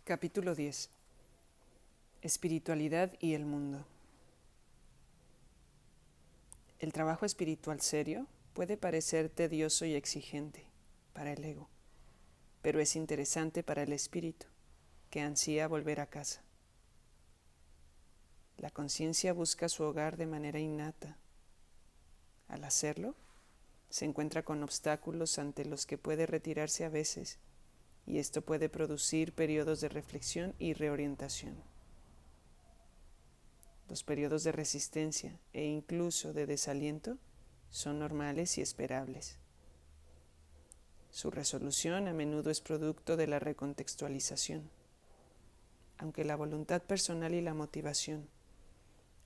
Capítulo 10. Espiritualidad y el mundo. El trabajo espiritual serio puede parecer tedioso y exigente para el ego, pero es interesante para el espíritu, que ansía volver a casa. La conciencia busca su hogar de manera innata. Al hacerlo, se encuentra con obstáculos ante los que puede retirarse a veces, y esto puede producir periodos de reflexión y reorientación. Los periodos de resistencia e incluso de desaliento son normales y esperables. Su resolución a menudo es producto de la recontextualización. Aunque la voluntad personal y la motivación,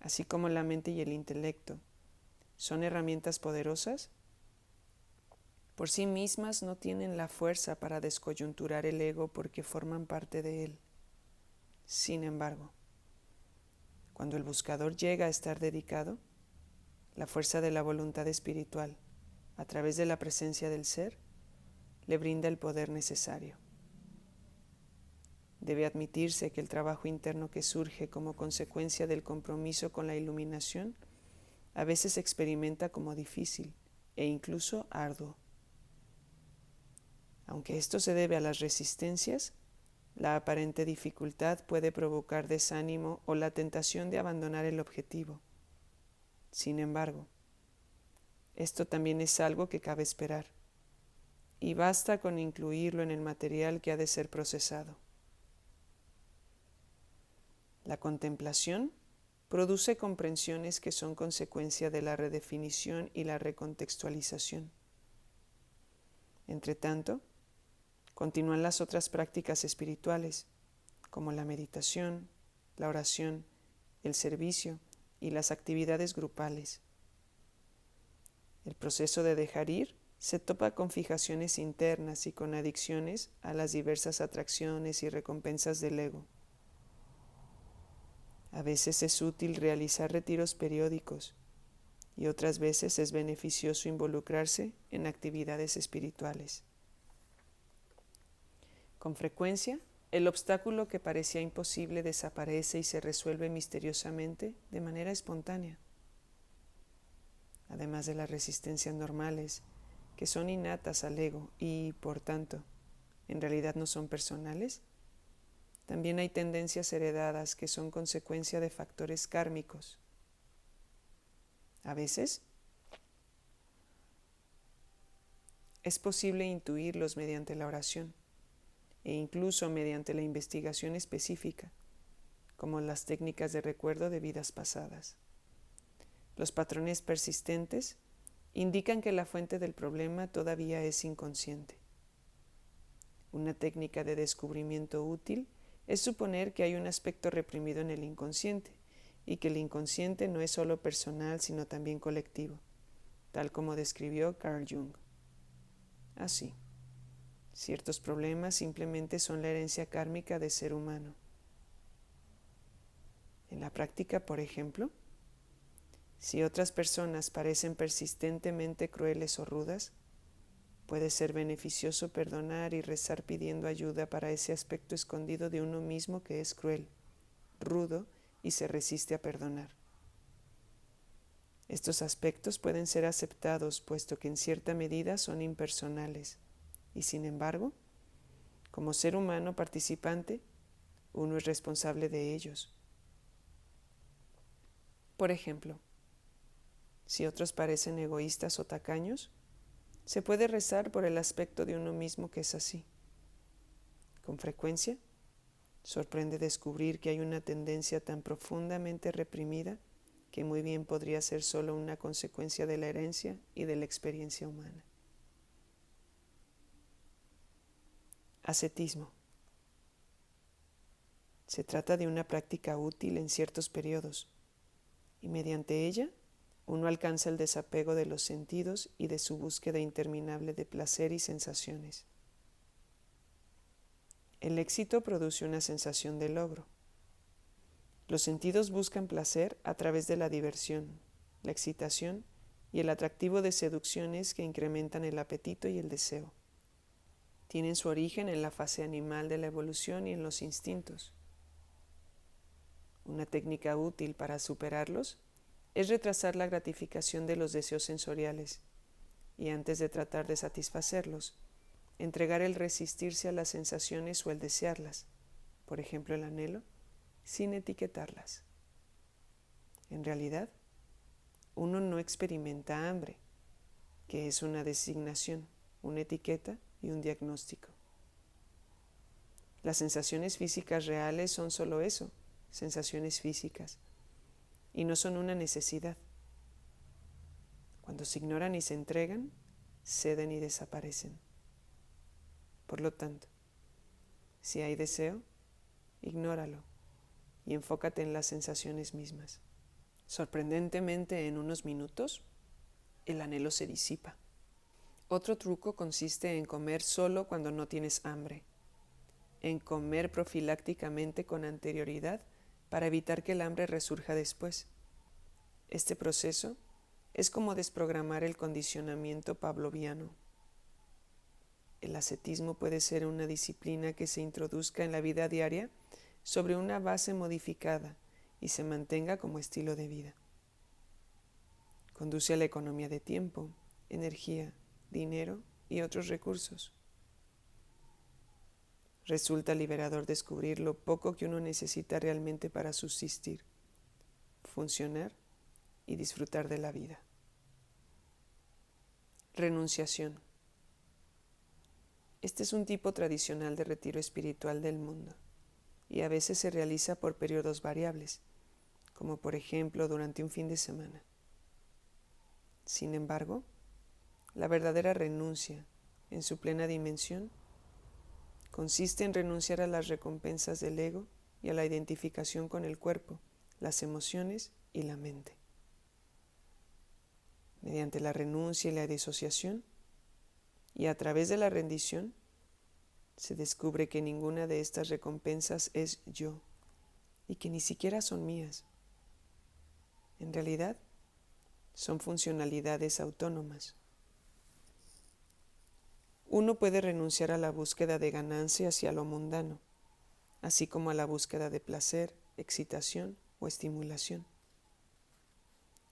así como la mente y el intelecto, son herramientas poderosas, por sí mismas no tienen la fuerza para descoyunturar el ego porque forman parte de él. Sin embargo, cuando el buscador llega a estar dedicado, la fuerza de la voluntad espiritual, a través de la presencia del ser, le brinda el poder necesario. Debe admitirse que el trabajo interno que surge como consecuencia del compromiso con la iluminación a veces se experimenta como difícil e incluso arduo. Aunque esto se debe a las resistencias, la aparente dificultad puede provocar desánimo o la tentación de abandonar el objetivo. Sin embargo, esto también es algo que cabe esperar, y basta con incluirlo en el material que ha de ser procesado. La contemplación produce comprensiones que son consecuencia de la redefinición y la recontextualización. Entretanto, continúan las otras prácticas espirituales, como la meditación, la oración, el servicio y las actividades grupales. El proceso de dejar ir se topa con fijaciones internas y con adicciones a las diversas atracciones y recompensas del ego. A veces es útil realizar retiros periódicos y otras veces es beneficioso involucrarse en actividades espirituales. Con frecuencia, el obstáculo que parecía imposible desaparece y se resuelve misteriosamente de manera espontánea. Además de las resistencias normales, que son innatas al ego y, por tanto, en realidad no son personales, también hay tendencias heredadas que son consecuencia de factores kármicos. A veces, es posible intuirlos mediante la oración e incluso mediante la investigación específica, como las técnicas de recuerdo de vidas pasadas. Los patrones persistentes indican que la fuente del problema todavía es inconsciente. Una técnica de descubrimiento útil es suponer que hay un aspecto reprimido en el inconsciente y que el inconsciente no es solo personal sino también colectivo, tal como describió Carl Jung. Así, ciertos problemas simplemente son la herencia kármica del ser humano. En la práctica, por ejemplo, si otras personas parecen persistentemente crueles o rudas, puede ser beneficioso perdonar y rezar pidiendo ayuda para ese aspecto escondido de uno mismo que es cruel, rudo y se resiste a perdonar. Estos aspectos pueden ser aceptados puesto que en cierta medida son impersonales y, sin embargo, como ser humano participante, uno es responsable de ellos. Por ejemplo, si otros parecen egoístas o tacaños, se puede rezar por el aspecto de uno mismo que es así. Con frecuencia, sorprende descubrir que hay una tendencia tan profundamente reprimida que muy bien podría ser solo una consecuencia de la herencia y de la experiencia humana. Ascetismo. Se trata de una práctica útil en ciertos periodos, y mediante ella uno alcanza el desapego de los sentidos y de su búsqueda interminable de placer y sensaciones. El éxito produce una sensación de logro. Los sentidos buscan placer a través de la diversión, la excitación y el atractivo de seducciones que incrementan el apetito y el deseo. Tienen su origen en la fase animal de la evolución y en los instintos. Una técnica útil para superarlos es retrasar la gratificación de los deseos sensoriales y antes de tratar de satisfacerlos, entregar el resistirse a las sensaciones o el desearlas, por ejemplo el anhelo, sin etiquetarlas. En realidad, uno no experimenta hambre, que es una designación, una etiqueta y un diagnóstico. Las sensaciones físicas reales son solo eso, sensaciones físicas, y no son una necesidad. Cuando se ignoran y se entregan, ceden y desaparecen. Por lo tanto, si hay deseo, ignóralo y enfócate en las sensaciones mismas. Sorprendentemente, en unos minutos, el anhelo se disipa. Otro truco consiste en comer solo cuando no tienes hambre, en comer profilácticamente con anterioridad para evitar que el hambre resurja después. Este proceso es como desprogramar el condicionamiento pavloviano. El ascetismo puede ser una disciplina que se introduzca en la vida diaria sobre una base modificada y se mantenga como estilo de vida. Conduce a la economía de tiempo, energía, dinero y otros recursos. Resulta liberador descubrir lo poco que uno necesita realmente para subsistir, funcionar y disfrutar de la vida. Renunciación. Este es un tipo tradicional de retiro espiritual del mundo y a veces se realiza por periodos variables, como por ejemplo durante un fin de semana. Sin embargo, la verdadera renuncia, en su plena dimensión, consiste en renunciar a las recompensas del ego y a la identificación con el cuerpo, las emociones y la mente. Mediante la renuncia y la disociación, y a través de la rendición, se descubre que ninguna de estas recompensas es yo y que ni siquiera son mías. En realidad, son funcionalidades autónomas. Uno puede renunciar a la búsqueda de ganancia hacia lo mundano, así como a la búsqueda de placer, excitación o estimulación.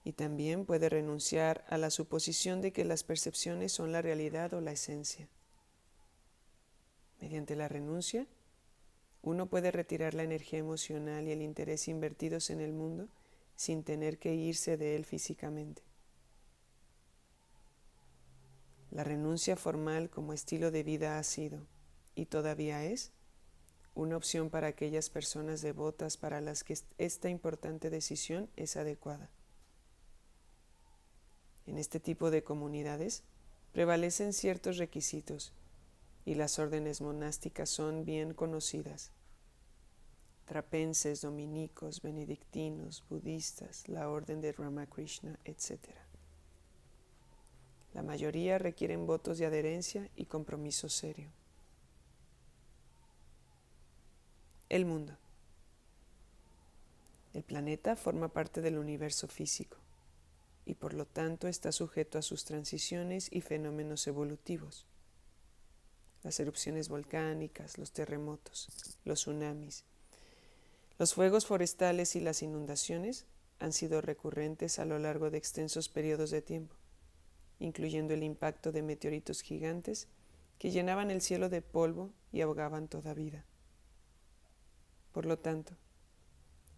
Y también puede renunciar a la suposición de que las percepciones son la realidad o la esencia. Mediante la renuncia, uno puede retirar la energía emocional y el interés invertidos en el mundo sin tener que irse de él físicamente. La renuncia formal como estilo de vida ha sido, y todavía es, una opción para aquellas personas devotas para las que esta importante decisión es adecuada. En este tipo de comunidades prevalecen ciertos requisitos y las órdenes monásticas son bien conocidas. Trapenses, dominicos, benedictinos, budistas, la orden de Ramakrishna, etc. La mayoría requieren votos de adherencia y compromiso serio. El mundo. El planeta forma parte del universo físico y por lo tanto está sujeto a sus transiciones y fenómenos evolutivos. Las erupciones volcánicas, los terremotos, los tsunamis, los fuegos forestales y las inundaciones han sido recurrentes a lo largo de extensos periodos de tiempo, incluyendo el impacto de meteoritos gigantes que llenaban el cielo de polvo y ahogaban toda vida. Por lo tanto,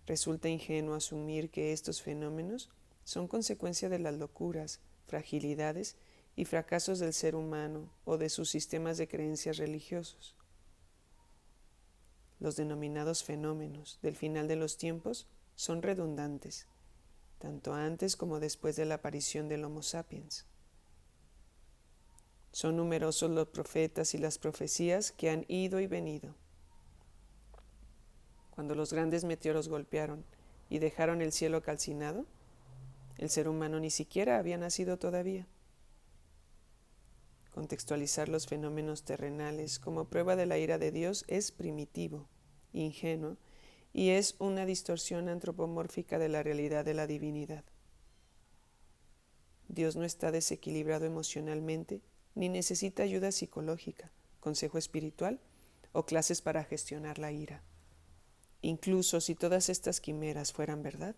resulta ingenuo asumir que estos fenómenos son consecuencia de las locuras, fragilidades y fracasos del ser humano o de sus sistemas de creencias religiosos. Los denominados fenómenos del final de los tiempos son redundantes, tanto antes como después de la aparición del Homo sapiens. Son numerosos los profetas y las profecías que han ido y venido. Cuando los grandes meteoros golpearon y dejaron el cielo calcinado, el ser humano ni siquiera había nacido todavía. Contextualizar los fenómenos terrenales como prueba de la ira de Dios es primitivo, ingenuo, y es una distorsión antropomórfica de la realidad de la divinidad. Dios no está desequilibrado emocionalmente ni necesita ayuda psicológica, consejo espiritual o clases para gestionar la ira. Incluso si todas estas quimeras fueran verdad,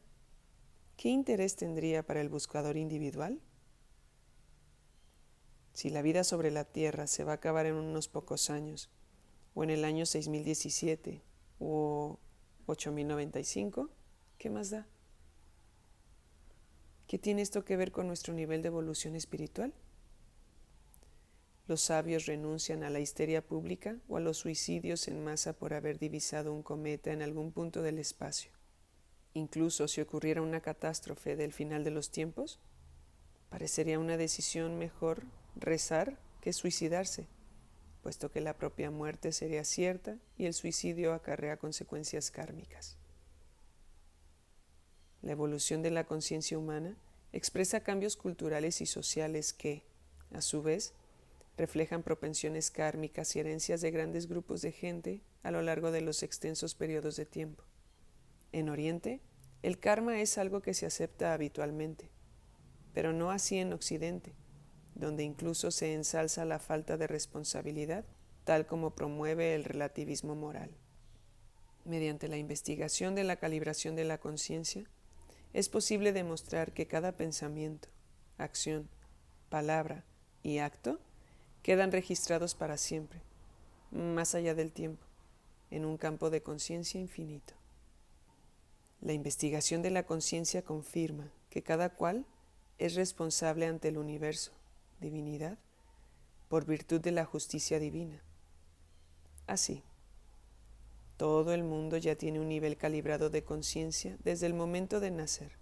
¿qué interés tendría para el buscador individual? Si la vida sobre la Tierra se va a acabar en unos pocos años, o en el año 6017 o 8095, ¿qué más da? ¿Qué tiene esto que ver con nuestro nivel de evolución espiritual? Los sabios renuncian a la histeria pública o a los suicidios en masa por haber divisado un cometa en algún punto del espacio. Incluso si ocurriera una catástrofe del final de los tiempos, parecería una decisión mejor rezar que suicidarse, puesto que la propia muerte sería cierta y el suicidio acarrea consecuencias kármicas. La evolución de la conciencia humana expresa cambios culturales y sociales que, a su vez, reflejan propensiones kármicas y herencias de grandes grupos de gente a lo largo de los extensos periodos de tiempo. En Oriente, el karma es algo que se acepta habitualmente, pero no así en Occidente, donde incluso se ensalza la falta de responsabilidad, tal como promueve el relativismo moral. Mediante la investigación de la calibración de la conciencia, es posible demostrar que cada pensamiento, acción, palabra y acto quedan registrados para siempre, más allá del tiempo, en un campo de conciencia infinito. La investigación de la conciencia confirma que cada cual es responsable ante el universo, divinidad, por virtud de la justicia divina. Así, todo el mundo ya tiene un nivel calibrado de conciencia desde el momento de nacer.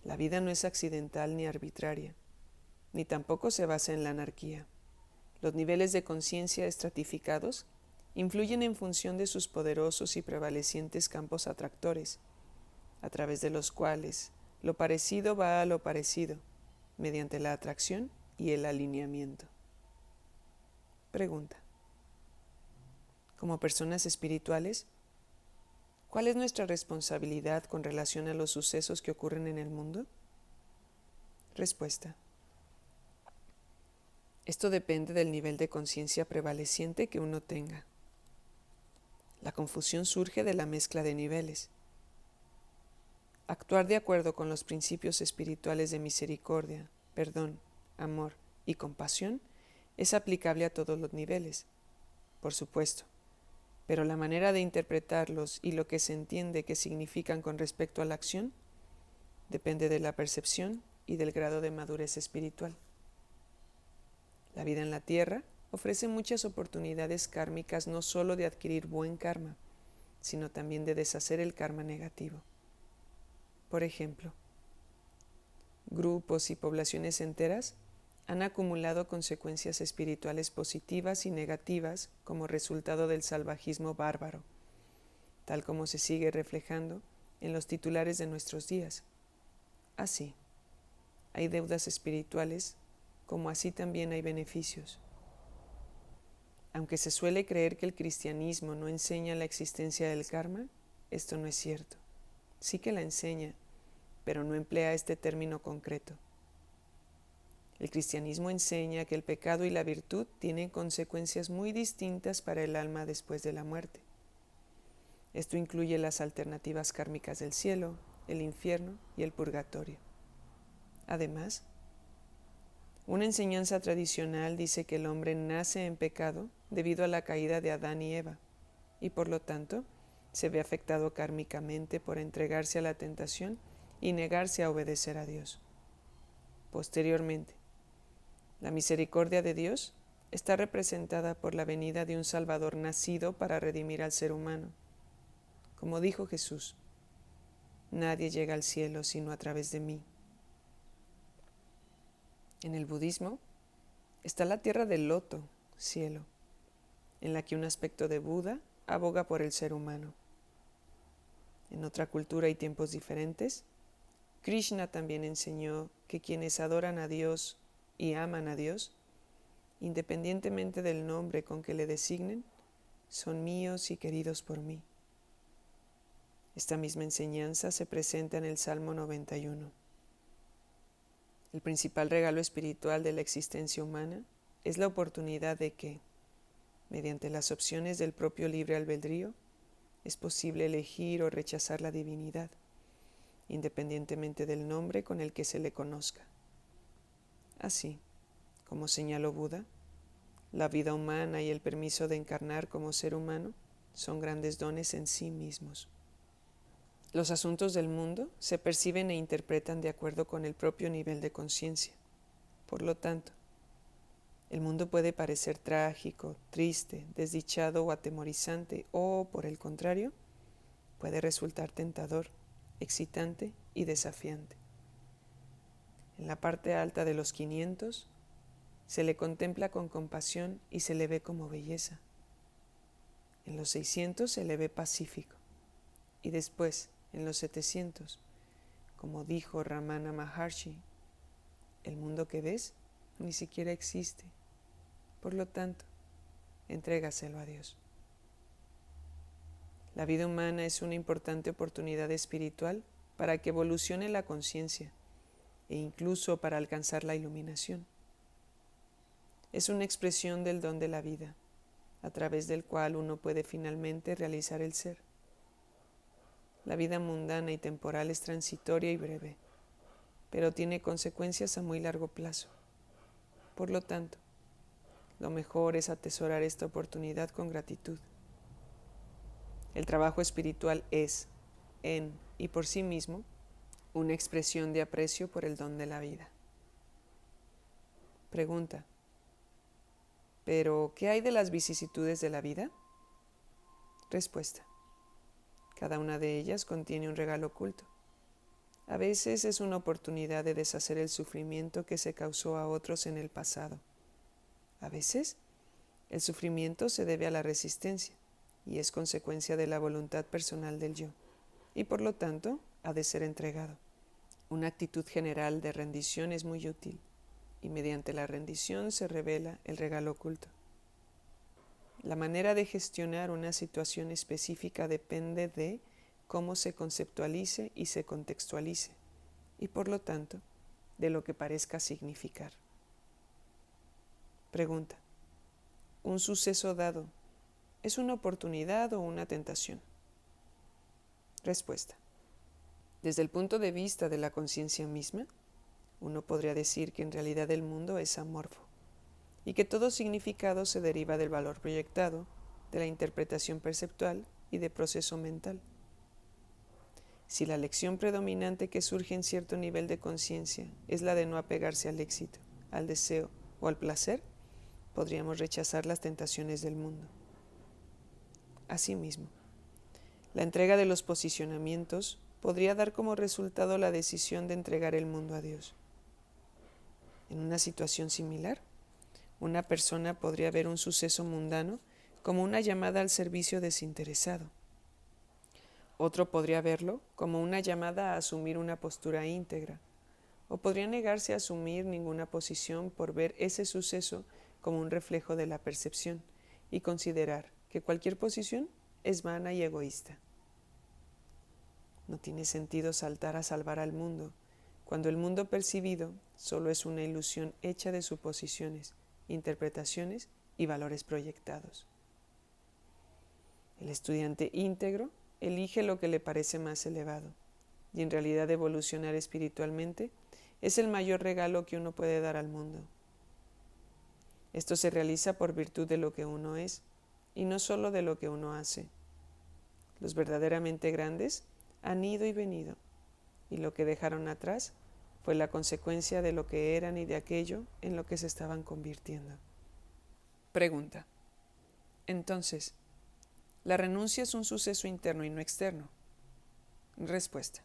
La vida no es accidental ni arbitraria, ni tampoco se basa en la anarquía. Los niveles de conciencia estratificados influyen en función de sus poderosos y prevalecientes campos atractores, a través de los cuales lo parecido va a lo parecido, mediante la atracción y el alineamiento. Pregunta: como personas espirituales, ¿cuál es nuestra responsabilidad con relación a los sucesos que ocurren en el mundo? Respuesta: esto depende del nivel de conciencia prevaleciente que uno tenga. La confusión surge de la mezcla de niveles. Actuar de acuerdo con los principios espirituales de misericordia, perdón, amor y compasión es aplicable a todos los niveles, por supuesto, pero la manera de interpretarlos y lo que se entiende que significan con respecto a la acción depende de la percepción y del grado de madurez espiritual. La vida en la tierra ofrece muchas oportunidades kármicas no solo de adquirir buen karma, sino también de deshacer el karma negativo. Por ejemplo, grupos y poblaciones enteras han acumulado consecuencias espirituales positivas y negativas como resultado del salvajismo bárbaro, tal como se sigue reflejando en los titulares de nuestros días. Así, hay deudas espirituales, como así también hay beneficios. Aunque se suele creer que el cristianismo no enseña la existencia del karma, esto no es cierto. Sí que la enseña, pero no emplea este término concreto. El cristianismo enseña que el pecado y la virtud tienen consecuencias muy distintas para el alma después de la muerte. Esto incluye las alternativas kármicas del cielo, el infierno y el purgatorio. Además, una enseñanza tradicional dice que el hombre nace en pecado debido a la caída de Adán y Eva, y por lo tanto se ve afectado kármicamente por entregarse a la tentación y negarse a obedecer a Dios. Posteriormente, la misericordia de Dios está representada por la venida de un Salvador nacido para redimir al ser humano. Como dijo Jesús, nadie llega al cielo sino a través de mí. En el budismo está la tierra del loto, cielo, en la que un aspecto de Buda aboga por el ser humano. En otra cultura y tiempos diferentes, Krishna también enseñó que quienes adoran a Dios y aman a Dios, independientemente del nombre con que le designen, son míos y queridos por mí. Esta misma enseñanza se presenta en el Salmo 91. El principal regalo espiritual de la existencia humana es la oportunidad de que, mediante las opciones del propio libre albedrío, es posible elegir o rechazar la divinidad, independientemente del nombre con el que se le conozca. Así, como señaló Buda, la vida humana y el permiso de encarnar como ser humano son grandes dones en sí mismos. Los asuntos del mundo se perciben e interpretan de acuerdo con el propio nivel de conciencia. Por lo tanto, el mundo puede parecer trágico, triste, desdichado o atemorizante, o, por el contrario, puede resultar tentador, excitante y desafiante. En la parte alta de los 500, se le contempla con compasión y se le ve como belleza. En los 600 se le ve pacífico. Y después, en los 700, como dijo Ramana Maharshi, el mundo que ves ni siquiera existe. Por lo tanto, entrégaselo a Dios. La vida humana es una importante oportunidad espiritual para que evolucione la conciencia e incluso para alcanzar la iluminación. Es una expresión del don de la vida, a través del cual uno puede finalmente realizar el ser. La vida mundana y temporal es transitoria y breve, pero tiene consecuencias a muy largo plazo. Por lo tanto, lo mejor es atesorar esta oportunidad con gratitud. El trabajo espiritual es, en y por sí mismo, una expresión de aprecio por el don de la vida. Pregunta: ¿pero qué hay de las vicisitudes de la vida? Respuesta: cada una de ellas contiene un regalo oculto. A veces es una oportunidad de deshacer el sufrimiento que se causó a otros en el pasado. A veces, el sufrimiento se debe a la resistencia y es consecuencia de la voluntad personal del yo, y por lo tanto ha de ser entregado. Una actitud general de rendición es muy útil, y mediante la rendición se revela el regalo oculto. La manera de gestionar una situación específica depende de cómo se conceptualice y se contextualice, y por lo tanto, de lo que parezca significar. Pregunta: ¿un suceso dado es una oportunidad o una tentación? Respuesta: desde el punto de vista de la conciencia misma, uno podría decir que en realidad el mundo es amorfo y que todo significado se deriva del valor proyectado, de la interpretación perceptual y de proceso mental. Si la lección predominante que surge en cierto nivel de conciencia es la de no apegarse al éxito, al deseo o al placer, podríamos rechazar las tentaciones del mundo. Asimismo, la entrega de los posicionamientos podría dar como resultado la decisión de entregar el mundo a Dios. En una situación similar, una persona podría ver un suceso mundano como una llamada al servicio desinteresado. Otro podría verlo como una llamada a asumir una postura íntegra, o podría negarse a asumir ninguna posición por ver ese suceso como un reflejo de la percepción y considerar que cualquier posición es vana y egoísta. No tiene sentido saltar a salvar al mundo, cuando el mundo percibido solo es una ilusión hecha de suposiciones, interpretaciones y valores proyectados. El estudiante íntegro elige lo que le parece más elevado, y en realidad evolucionar espiritualmente es el mayor regalo que uno puede dar al mundo. Esto se realiza por virtud de lo que uno es, y no solo de lo que uno hace. Los verdaderamente grandes han ido y venido, y lo que dejaron atrás fue la consecuencia de lo que eran y de aquello en lo que se estaban convirtiendo. Pregunta: entonces, ¿la renuncia es un suceso interno y no externo? Respuesta: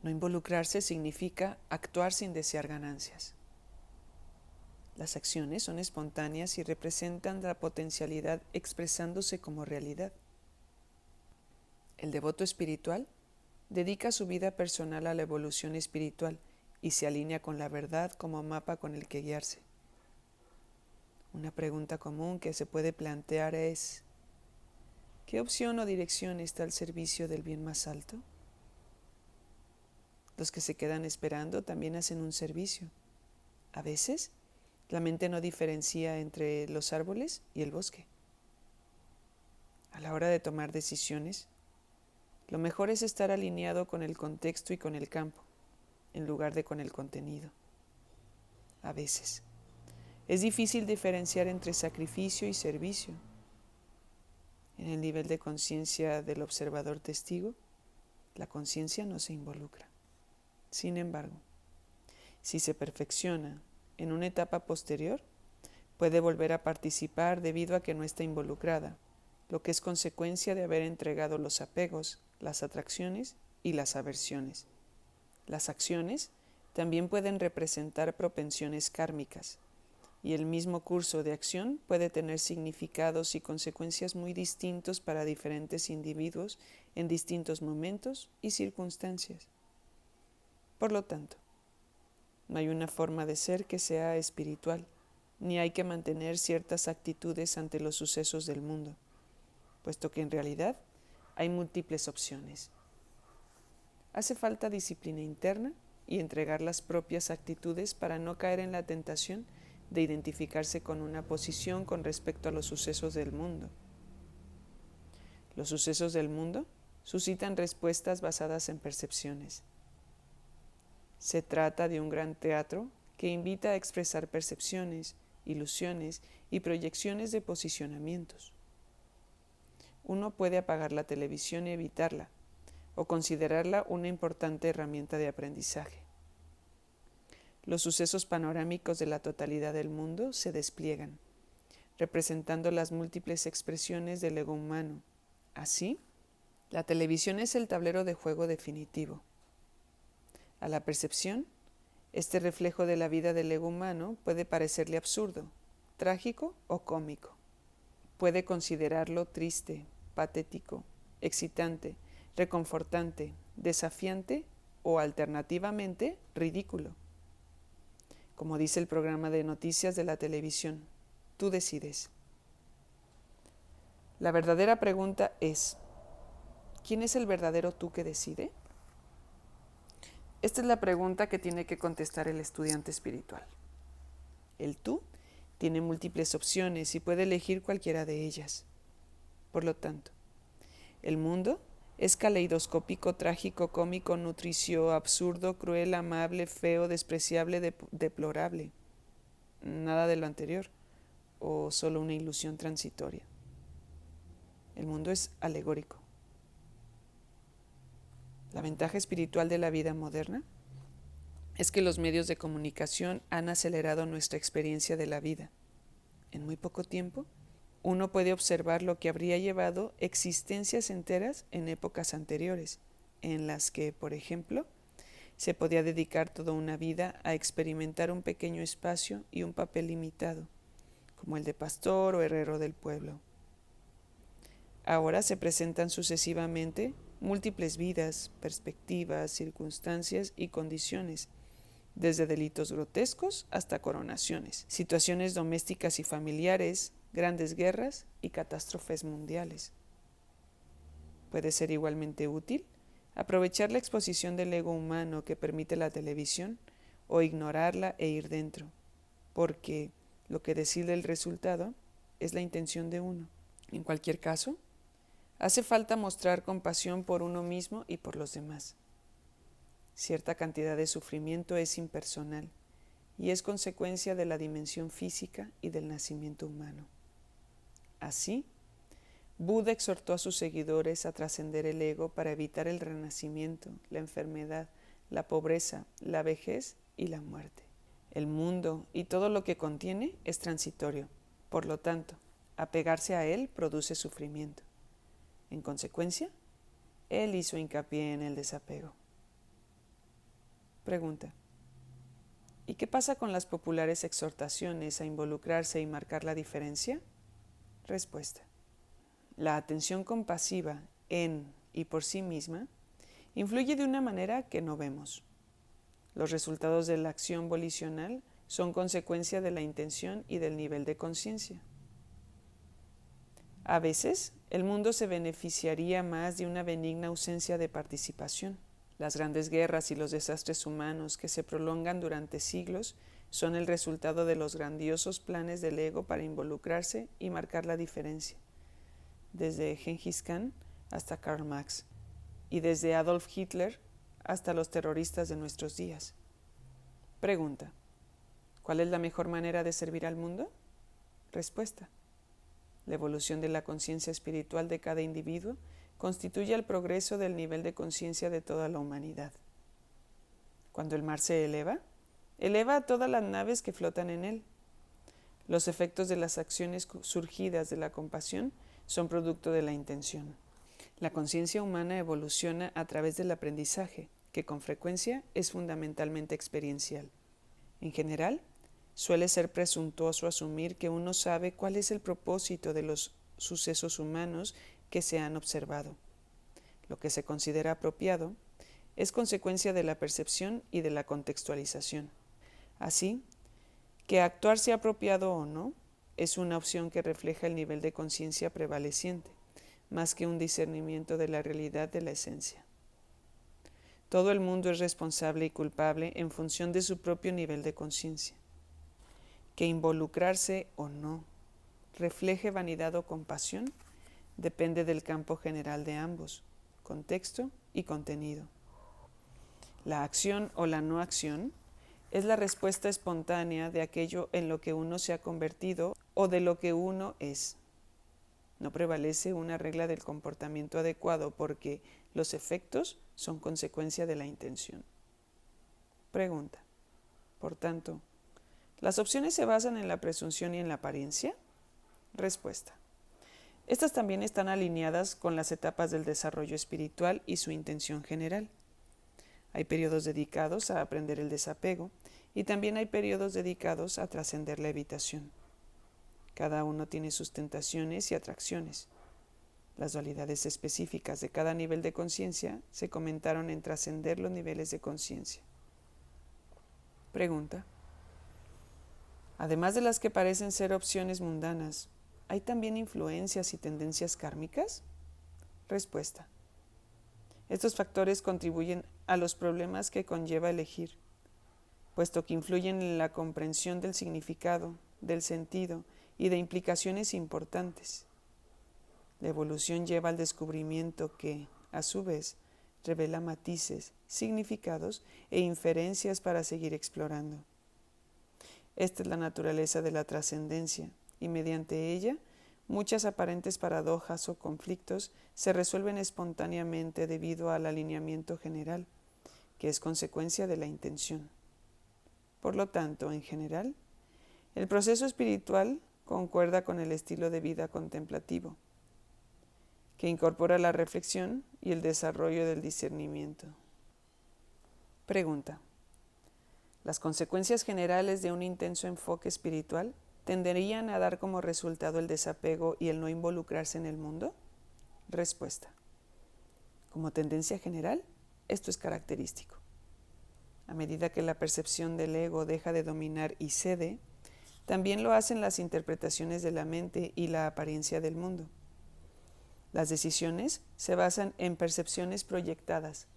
no involucrarse significa actuar sin desear ganancias. Las acciones son espontáneas y representan la potencialidad expresándose como realidad. El devoto espiritual dedica su vida personal a la evolución espiritual y se alinea con la verdad como mapa con el que guiarse. Una pregunta común que se puede plantear es: ¿qué opción o dirección está al servicio del bien más alto? Los que se quedan esperando también hacen un servicio. A veces, La mente no diferencia entre los árboles y el bosque. A la hora de tomar decisiones, lo mejor es estar alineado con el contexto y con el campo, en lugar de con el contenido. A veces, es difícil diferenciar entre sacrificio y servicio. En el nivel de conciencia del observador testigo, la conciencia no se involucra. Sin embargo, si se perfecciona en una etapa posterior, puede volver a participar debido a que no está involucrada, lo que es consecuencia de haber entregado los apegos, las atracciones y las aversiones. Las acciones también pueden representar propensiones kármicas, y el mismo curso de acción puede tener significados y consecuencias muy distintos para diferentes individuos en distintos momentos y circunstancias. Por lo tanto, no hay una forma de ser que sea espiritual, ni hay que mantener ciertas actitudes ante los sucesos del mundo, puesto que en realidad hay múltiples opciones. Hace falta disciplina interna y entregar las propias actitudes para no caer en la tentación de identificarse con una posición con respecto a los sucesos del mundo. Los sucesos del mundo suscitan respuestas basadas en percepciones. Se trata de un gran teatro que invita a expresar percepciones, ilusiones y proyecciones de posicionamientos. Uno puede apagar la televisión y evitarla, o considerarla una importante herramienta de aprendizaje. Los sucesos panorámicos de la totalidad del mundo se despliegan, representando las múltiples expresiones del ego humano. Así, la televisión es el tablero de juego definitivo. A la percepción, este reflejo de la vida del ego humano puede parecerle absurdo, trágico o cómico. Puede considerarlo triste, patético, excitante, reconfortante, desafiante o alternativamente ridículo. Como dice el programa de noticias de la televisión, tú decides. La verdadera pregunta es, ¿quién es el verdadero tú que decide? Esta es la pregunta que tiene que contestar el estudiante espiritual. El tú tiene múltiples opciones y puede elegir cualquiera de ellas. Por lo tanto, el mundo es caleidoscópico, trágico, cómico, nutricio, absurdo, cruel, amable, feo, despreciable, deplorable. Nada de lo anterior, o solo una ilusión transitoria. El mundo es alegórico. La ventaja espiritual de la vida moderna es que los medios de comunicación han acelerado nuestra experiencia de la vida. En muy poco tiempo, uno puede observar lo que habría llevado existencias enteras en épocas anteriores, en las que, por ejemplo, se podía dedicar toda una vida a experimentar un pequeño espacio y un papel limitado, como el de pastor o herrero del pueblo. Ahora se presentan sucesivamente múltiples vidas, perspectivas, circunstancias y condiciones, desde delitos grotescos hasta coronaciones, situaciones domésticas y familiares, grandes guerras y catástrofes mundiales. Puede ser igualmente útil aprovechar la exposición del ego humano que permite la televisión o ignorarla e ir dentro, porque lo que decide el resultado es la intención de uno. En cualquier caso, hace falta mostrar compasión por uno mismo y por los demás. Cierta cantidad de sufrimiento es impersonal y es consecuencia de la dimensión física y del nacimiento humano. Así, Buda exhortó a sus seguidores a trascender el ego para evitar el renacimiento, la enfermedad, la pobreza, la vejez y la muerte. El mundo y todo lo que contiene es transitorio. Por lo tanto, apegarse a él produce sufrimiento. En consecuencia, él hizo hincapié en el desapego. Pregunta: ¿y qué pasa con las populares exhortaciones a involucrarse y marcar la diferencia? Respuesta: la atención compasiva en y por sí misma influye de una manera que no vemos. Los resultados de la acción volicional son consecuencia de la intención y del nivel de conciencia. A veces, el mundo se beneficiaría más de una benigna ausencia de participación. Las grandes guerras y los desastres humanos que se prolongan durante siglos son el resultado de los grandiosos planes del ego para involucrarse y marcar la diferencia, desde Gengis Khan hasta Karl Marx, y desde Adolf Hitler hasta los terroristas de nuestros días. Pregunta: ¿cuál es la mejor manera de servir al mundo? Respuesta: la evolución de la conciencia espiritual de cada individuo constituye el progreso del nivel de conciencia de toda la humanidad. Cuando el mar se eleva a todas las naves que flotan en él. Los efectos de las acciones surgidas de la compasión son producto de la intención. La conciencia humana evoluciona a través del aprendizaje, que con frecuencia es fundamentalmente experiencial. En general, suele ser presuntuoso asumir que uno sabe cuál es el propósito de los sucesos humanos que se han observado. Lo que se considera apropiado es consecuencia de la percepción y de la contextualización. Así que actuar sea apropiado o no es una opción que refleja el nivel de conciencia prevaleciente, más que un discernimiento de la realidad de la esencia. Todo el mundo es responsable y culpable en función de su propio nivel de conciencia. Que involucrarse o no refleje vanidad o compasión depende del campo general de ambos, contexto y contenido. La acción o la no acción es la respuesta espontánea de aquello en lo que uno se ha convertido o de lo que uno es. No prevalece una regla del comportamiento adecuado porque los efectos son consecuencia de la intención. Pregunta: por tanto, ¿las opciones se basan en la presunción y en la apariencia? Respuesta: estas también están alineadas con las etapas del desarrollo espiritual y su intención general. Hay periodos dedicados a aprender el desapego y también hay periodos dedicados a trascender la evitación. Cada uno tiene sus tentaciones y atracciones. Las dualidades específicas de cada nivel de conciencia se comentaron en Trascender los niveles de conciencia. Pregunta: además de las que parecen ser opciones mundanas, ¿hay también influencias y tendencias kármicas? Respuesta: estos factores contribuyen a los problemas que conlleva elegir, puesto que influyen en la comprensión del significado, del sentido y de implicaciones importantes. La evolución lleva al descubrimiento que, a su vez, revela matices, significados e inferencias para seguir explorando. Esta es la naturaleza de la trascendencia, y mediante ella, muchas aparentes paradojas o conflictos se resuelven espontáneamente debido al alineamiento general, que es consecuencia de la intención. Por lo tanto, en general, el proceso espiritual concuerda con el estilo de vida contemplativo, que incorpora la reflexión y el desarrollo del discernimiento. Pregunta: ¿las consecuencias generales de un intenso enfoque espiritual tenderían a dar como resultado el desapego y el no involucrarse en el mundo? Respuesta: como tendencia general, esto es característico. A medida que la percepción del ego deja de dominar y cede, también lo hacen las interpretaciones de la mente y la apariencia del mundo. Las decisiones se basan en percepciones proyectadas.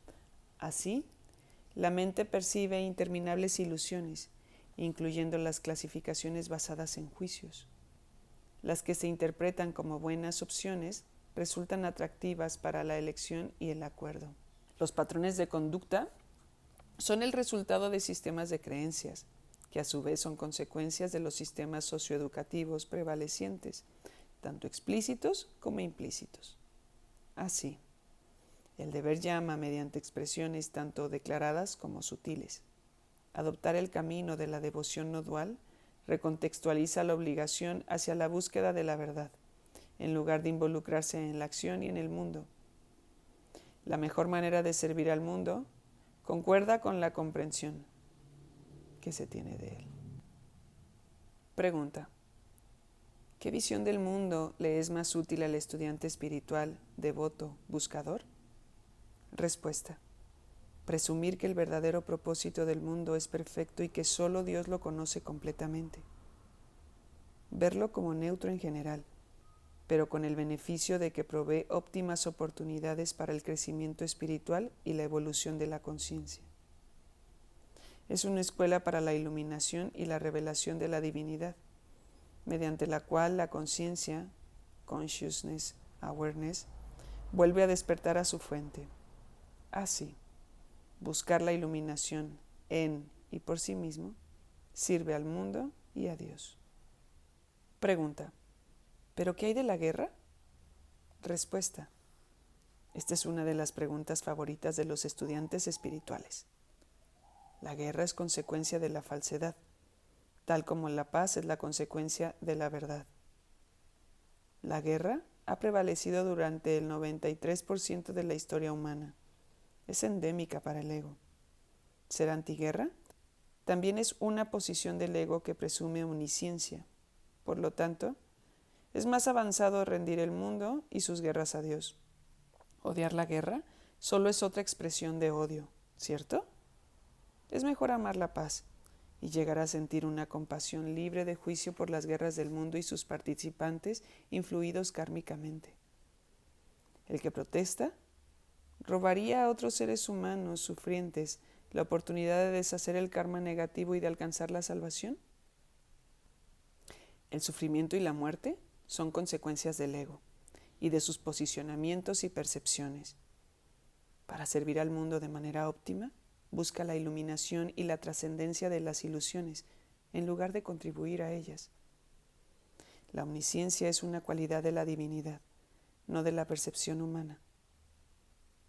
Así, la mente percibe interminables ilusiones, incluyendo las clasificaciones basadas en juicios. Las que se interpretan como buenas opciones resultan atractivas para la elección y el acuerdo. Los patrones de conducta son el resultado de sistemas de creencias, que a su vez son consecuencias de los sistemas socioeducativos prevalecientes, tanto explícitos como implícitos. Así, el deber llama mediante expresiones tanto declaradas como sutiles. Adoptar el camino de la devoción no dual recontextualiza la obligación hacia la búsqueda de la verdad, en lugar de involucrarse en la acción y en el mundo. La mejor manera de servir al mundo concuerda con la comprensión que se tiene de él. Pregunta: ¿qué visión del mundo le es más útil al estudiante espiritual, devoto, buscador? Respuesta: presumir que el verdadero propósito del mundo es perfecto y que solo Dios lo conoce completamente. Verlo como neutro en general, pero con el beneficio de que provee óptimas oportunidades para el crecimiento espiritual y la evolución de la conciencia. Es una escuela para la iluminación y la revelación de la divinidad, mediante la cual la conciencia, consciousness, awareness, vuelve a despertar a su fuente. Así, buscar la iluminación en y por sí mismo sirve al mundo y a Dios. Pregunta: ¿pero qué hay de la guerra? Respuesta: esta es una de las preguntas favoritas de los estudiantes espirituales. La guerra es consecuencia de la falsedad, tal como la paz es la consecuencia de la verdad. La guerra ha prevalecido durante el 93% de la historia humana. Es endémica para el ego. Ser antiguerra también es una posición del ego que presume omnisciencia. Por lo tanto, es más avanzado rendir el mundo y sus guerras a Dios. Odiar la guerra solo es otra expresión de odio, ¿cierto? Es mejor amar la paz y llegar a sentir una compasión libre de juicio por las guerras del mundo y sus participantes influidos kármicamente. El que protesta robaría a otros seres humanos sufrientes la oportunidad de deshacer el karma negativo y de alcanzar la salvación. El sufrimiento y la muerte son consecuencias del ego y de sus posicionamientos y percepciones. Para servir al mundo de manera óptima, busca la iluminación y la trascendencia de las ilusiones, en lugar de contribuir a ellas. La omnisciencia es una cualidad de la divinidad, no de la percepción humana.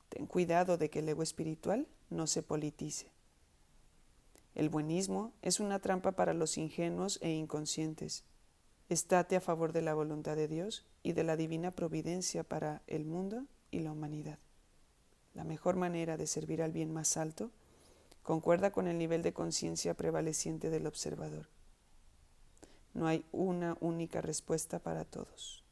Ten cuidado de que el ego espiritual no se politice. El buenismo es una trampa para los ingenuos e inconscientes. Estate a favor de la voluntad de Dios y de la divina providencia para el mundo y la humanidad. La mejor manera de servir al bien más alto concuerda con el nivel de conciencia prevaleciente del observador. No hay una única respuesta para todos.